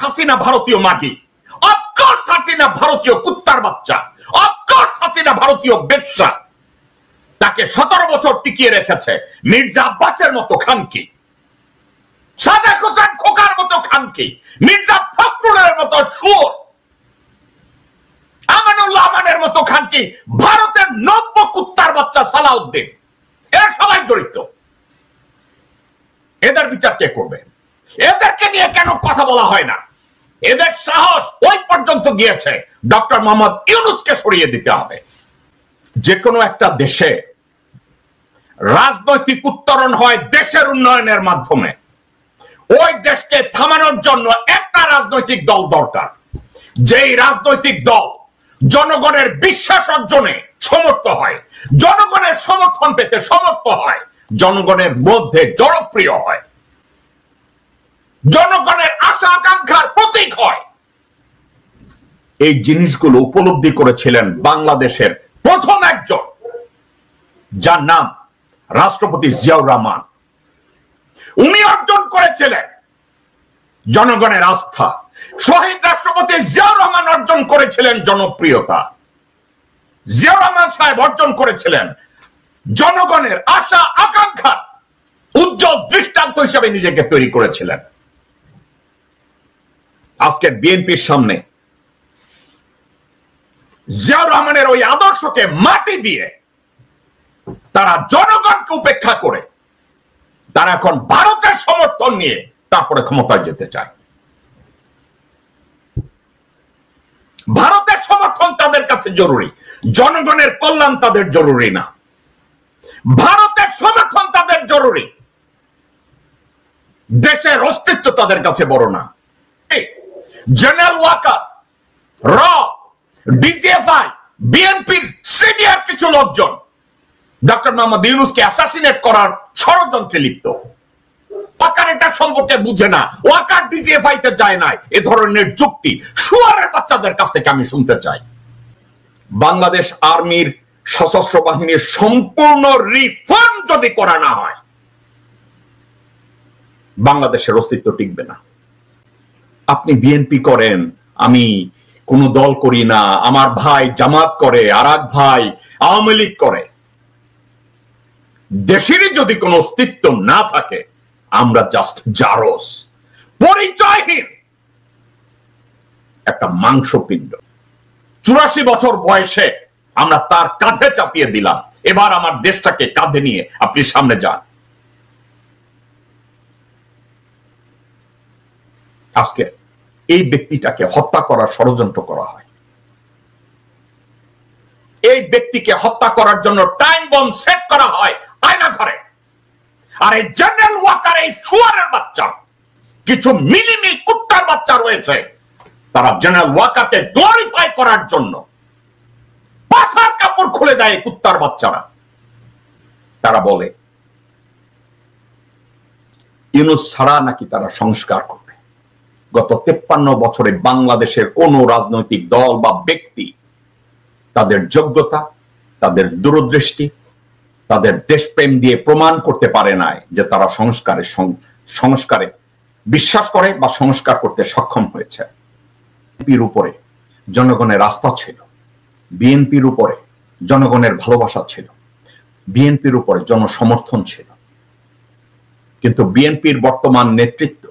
হাসিনা ভারতীয় মাগি, অফকোর্স হাসিনা ভারতীয় কুত্তার বাচ্চা, অফকোর্স হাসিনা ভারতীয় বেশ্যা। তাকে 17 বছর টিকিয়ে রেখেছে মির্জা আব্বাসের মতো খানকি, সাদেক হোসেন খোকার মতো খানকি, মির্জা ফখরুলের মতো শুয়োর, আমানুল্লাহ আমানের মতো খানকি, ভারতের নব্য কুত্তার বাচ্চা সালাউদ্দিন, এরা সবাই জড়িত। এদের বিচার কে করবে? এদেরকে নিয়ে কেন কথা বলা হয় না? এদের সাহস ওই পর্যন্ত গিয়েছে ডক্টর মোহাম্মদ ইউনূসকে সরিয়ে দিতে হবে। যে কোনো একটা দেশে রাজনৈতিক উত্তরণ হয় দেশের উন্নয়নের মাধ্যমে। ওই দেশকে থামানোর জন্য একটা রাজনৈতিক দল দরকার, যেই রাজনৈতিক দল জনগণের বিশ্বাস অর্জনে সমর্থ হয়, জনগণের সমর্থন পেতে সমর্থ হয়, জনগণের মধ্যে জনপ্রিয় হয়, জনগণের আশা আকাঙ্ক্ষার প্রতীক হয়। এই জিনিসগুলো উপলব্ধি করেছিলেন বাংলাদেশের প্রথম একজন, যার নাম রাষ্ট্রপতি জিয়াউর রহমান। উনি অর্জন করেছিলেন জনগণের আস্থা। শহীদ রাষ্ট্রপতি জিয়াউর রহমান অর্জন করেছিলেন জনপ্রিয়তা। জিয়াউর রহমান সাহেব অর্জন করেছিলেন জনগণের আশা আকাঙ্ক্ষা উজ্জ্বল দৃষ্টান্ত হিসেবে নিজেকে তৈরি করেছিলেন। আজকে বিএনপির সামনে জিয়াউর রহমানের ওই আদর্শকে মাটি দিয়ে তারা জনগণকে উপেক্ষা করে তারা এখন ভারতের সমর্থন নিয়ে তারপরে ক্ষমতায় যেতে চায়। ভারতের সমর্থন তাদের কাছে জরুরি, জনগণের কল্যাণ তাদের জরুরি না। ভারতের সমর্থন তাদের জরুরি, দেশের অস্তিত্ব তাদের কাছে বড় না। জেনারেল ওয়াকার, র, ডিজিএফআই, বিএনপির সিনিয়র কিছু লোকজন ডক্টর মোহাম্মদ ইউনূসকে অ্যাসাসিনেট করার ষড়যন্ত্রে লিপ্ত। ওয়াকার এটা সম্পর্কে বুঝে না, ওয়াকার ডিজিএফআই তে যায় না। এ ধরনের যুক্তি শুয়ারের বাচ্চাদের কাছ থেকে আমি শুনতে চাই। বাংলাদেশ আর্মির সশস্ত্র বাহিনীর সম্পূর্ণ রিফর্ম যদি করা না হয়, বাংলাদেশের অস্তিত্ব টিকবে না। আপনি বিএনপি করেন, আমি কোন দল করি না, আমার ভাই জামাত করে, আর এক ভাই আওয়ামী লীগ করে। দেশেরই যদি কোনো অস্তিত্ব না থাকে, আমরা জাস্ট জারস, পরিচয়হীন একটা মাংসপিণ্ড। 84 বছর বয়সে আমরা তার কাঁধে চাপিয়ে দিলাম, এবার আমার দেশটাকে কাঁধে নিয়ে আপনি সামনে যান। আজকে এই ব্যক্তিটাকে হত্যা করার ষড়যন্ত্র করা হয়। এই ব্যক্তিকে হত্যা করার জন্য টাইম বম সেট করা হয় আয়না ঘরে। আর এই জেনারেল ওয়াকার, এই শুয়ারের বাচ্চা, কিছু মিলিমি কুত্তার বাচ্চা রয়েছে, তারা জেনারেল ওয়াকারকে গ্লোরিফাই করার জন্য পাছার কাপড় খুলে দেয়। কুত্তার বাচ্চারা তারা বলে ইউনূস ছাড়া নাকি তারা সংস্কার করবে। গত 53 বছরে বাংলাদেশের কোন রাজনৈতিক দল বা ব্যক্তি তাদের যোগ্যতা, তাদের দূরদৃষ্টি, তাদের দেশপ্রেম দিয়ে প্রমাণ করতে পারে নাই যে তারা সংস্কারে বিশ্বাস করে বা সংস্কার করতে সক্ষম হয়েছে। বিএনপির উপরে জনগণের আস্থা ছিল, বিএনপির উপরে জনগণের ভালোবাসা ছিল, বিএনপির উপরে জনসমর্থন ছিল। কিন্তু বিএনপির বর্তমান নেতৃত্ব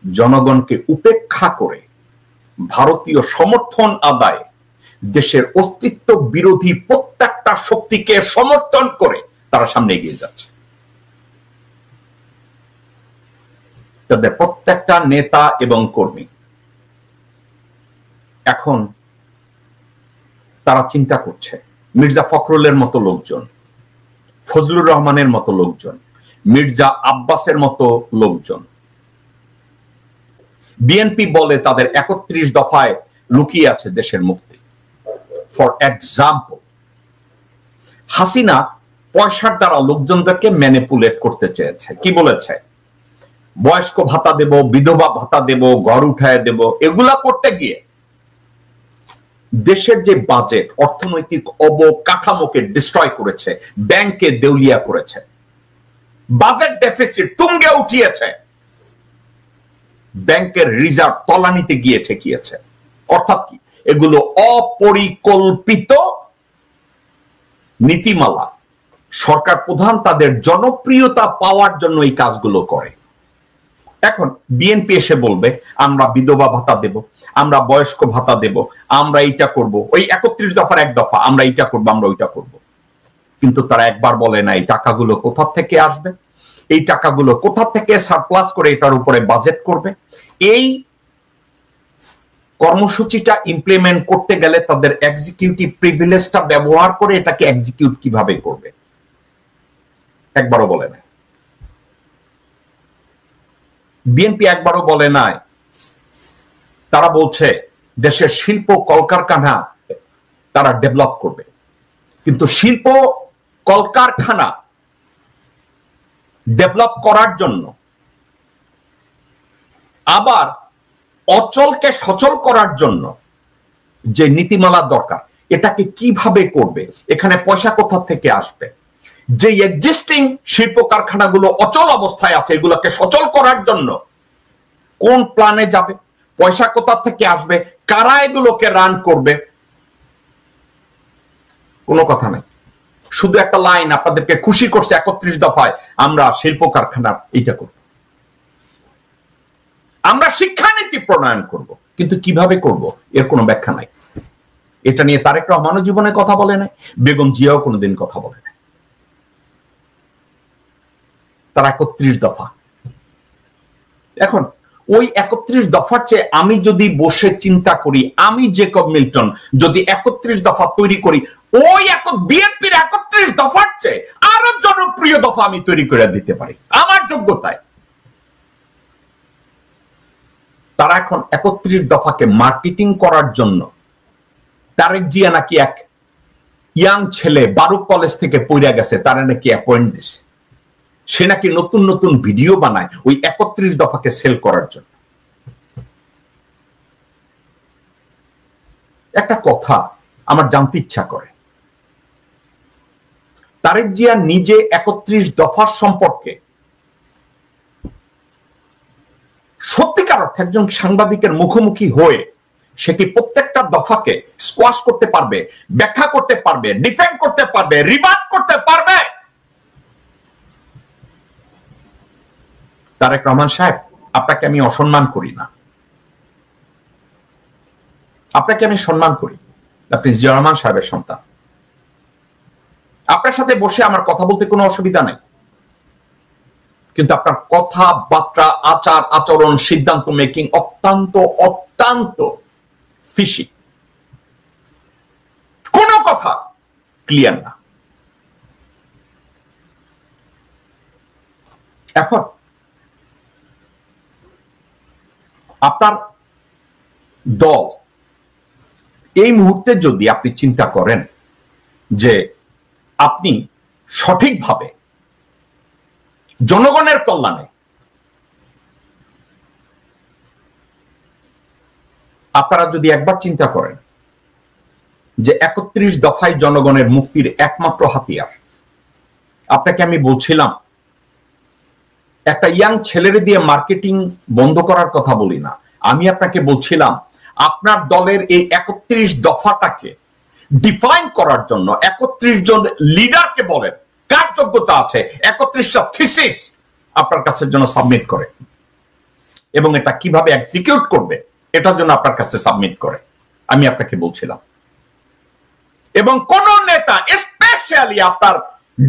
জনগণকে উপেক্ষা করে ভারতীয় সমর্থন আদায়ে দেশের অস্তিত্ব বিরোধী প্রত্যেকটা শক্তিকে সমর্থন করে তারা সামনে এগিয়ে যাচ্ছে। তাদের প্রত্যেকটা নেতা এবং কর্মী এখন তারা চিন্তা করছে মির্জা ফখরুলের মতো লোকজন, ফজলুর রহমানের মতো লোকজন, মির্জা আব্বাসের মতো লোকজন। বিএনপি বলে তাদের 31 দফায় লুকিয়ে আছে দেশের মুক্তি। ফর এক্সাম্পল, হাসিনা পয়সার দ্বারা লোকজনদেরকে ম্যানিপুলেট করতে চেয়েছে। কি বলেছে? বয়স্ক ভাতা দেব, বিধবা ভাতা দেব, ঘর উঠায় দেব। এগুলা করতে গিয়ে দেশের যে বাজেট, অর্থনৈতিক অবকাঠামোকে ডিস্ট্রয় করেছে, ব্যাংকে দেউলিয়া করেছে, বাজেট ডেফিসিট তুঙ্গে উঠিয়েছে। ব্যাংকের রিজার্ভ তলানিতে গিয়ে ঠেকিয়েছে। অর্থাৎ কি, এগুলো অপরিকল্পিত নীতিমালা। সরকার প্রধান তাদের জনপ্রিয়তা পাওয়ার জন্য এই কাজগুলো করে। এখন বিএনপি এসে বলবে আমরা বিধবা ভাতা দেব, আমরা বয়স্ক ভাতা দেব, আমরা এইটা করব, ওই 31 দফার এক দফা, আমরা এইটা করব, আমরা ওইটা করব। কিন্তু তারা একবার বলে না এই টাকাগুলো কোথা থেকে আসবে, এই টাকাগুলো কোথা থেকে সারপ্লাস করে এটার উপরে বাজেট করবে। এই কর্মসূচিটা ইমপ্লিমেন্ট করতে গেলে তাদের এক্সিকিউটিভ প্রিভিলেজটা ব্যবহার করে এটাকে এক্সিকিউট কিভাবে করবে একবারও বলে না। বিএনপি একবারও বলে নাই তারা বলছে দেশের শিল্প কলকারখানা তারা ডেভেলপ করবে। কিন্তু শিল্প কলকারখানা ডেভেলপ করার জন্য আবার অচলকে সচল করার জন্য যে নীতিমালা দরকার এটাকে কিভাবে করবে, এখানে পয়সা কোথা থেকে আসবে, যে এক্সিস্টিং শিল্প কারখানাগুলো অচল অবস্থায় আছে এগুলোকে সচল করার জন্য কোন প্ল্যানে যাবে, পয়সা কোথা থেকে আসবে, কারা এগুলোকে রান করবে, কোনো কথা নাই। শুধু একটা লাইন আপনাদেরকে খুশি করছে 31 দফায় আমরা শিল্প কারখানা এইটা করব, আমরা শিক্ষানীতি প্রণয়ন করব, কিন্তু কিভাবে করব এর কোনো ব্যাখ্যা নাই। এটা নিয়ে তারেক রহমানও জীবনে কথা বলে নাই, বেগম জিয়াও কোনোদিন কথা বলে নাই। তার 31 দফা। এখন ওই 31 দফার চেয়ে আমি যদি বসে চিন্তা করি, আমি জেকব মিল্টন যদি 31 দফা তৈরি করি, ওই বিএনপির 31 দফার চেয়ে আরো জনপ্রিয় দফা আমি তৈরি করে দিতে পারি আমার যোগ্যতায়। তারা এখন 31 দফাকে মার্কেটিং করার জন্য তারেক জিয়া নাকি এক ইয়াং ছেলে বারুক কলেজ থেকে পড়ে গেছে তারা নাকি অ্যাপয়েন্ট দিছে, সে নাকি নতুন নতুন ভিডিও বানায় ওই 31 দফাকে সেল করার জন্য। একটা কথা আমার জানতে ইচ্ছা করে, তারেক জিয়া নিজে 31 দফার সম্পর্কে সত্যিকার অর্থে একজন সাংবাদিকের মুখোমুখি হয়ে সে কি প্রত্যেকটা দফাকে স্কোয়াশ করতে পারবে, ব্যাখ্যা করতে পারবে, ডিফেন্ড করতে পারবে, রিবাট করতে পারবে? তারেক রহমান সাহেব, আপনাকে আমি অসম্মান করি না, আপনাকে আমি সম্মান করি। আপনি জিয়া রহমান সাহেবের সন্তান, আপনার সাথে বসে আমার কথা বলতে কোনো অসুবিধা নেই, কিন্তু আপনার কথাবার্তা, আচার আচরণ, সিদ্ধান্ত মেকিং অত্যন্ত অত্যন্ত ফিশি, কোনো কথা ক্লিয়ার না। এখন আপনার দল এই মুহূর্তে যদি আপনি চিন্তা করেন যে আপনি সঠিকভাবে জনগণের কল্যাণে, আপনারা যদি একবার চিন্তা করেন যে 31 দফায় জনগণের মুক্তির একমাত্র হাতিয়ার, আপনাকে আমি বলছিলাম একটা ইয়াং ছেলেরে দিয়ে মার্কেটিং বন্ধ করার কথা বলি না, আমি আপনাকে বলছিলাম আপনার দলের এই 31 দফাটাকে ডিফাইন করার জন্য 31 জন লিডারকে বলেন কার যোগ্যতা আছে 31টা থিসিস আপনার কাছে জন্য সাবমিট করে, এবং এটা কিভাবে এক্সিকিউট করবে এটার জন্য আপনার কাছে সাবমিট করে, আমি আপনাকে বলছিলাম। এবং কোন নেতা, স্পেশালি আপনার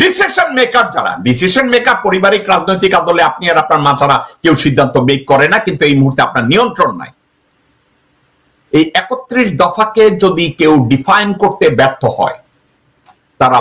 ডিসিশন মেকার, যারা ডিসিশন মেকার পারিবারিক রাজনৈতিক আদলে আপনি আর আপনার মা ছাড়া কেউ সিদ্ধান্ত মেক করে না, কিন্তু এই মুহূর্তে আপনার নিয়ন্ত্রণ নাই। এই 31 দফাকে যদি কেউ ডিফাইন করতে ব্যর্থ হয়, তারা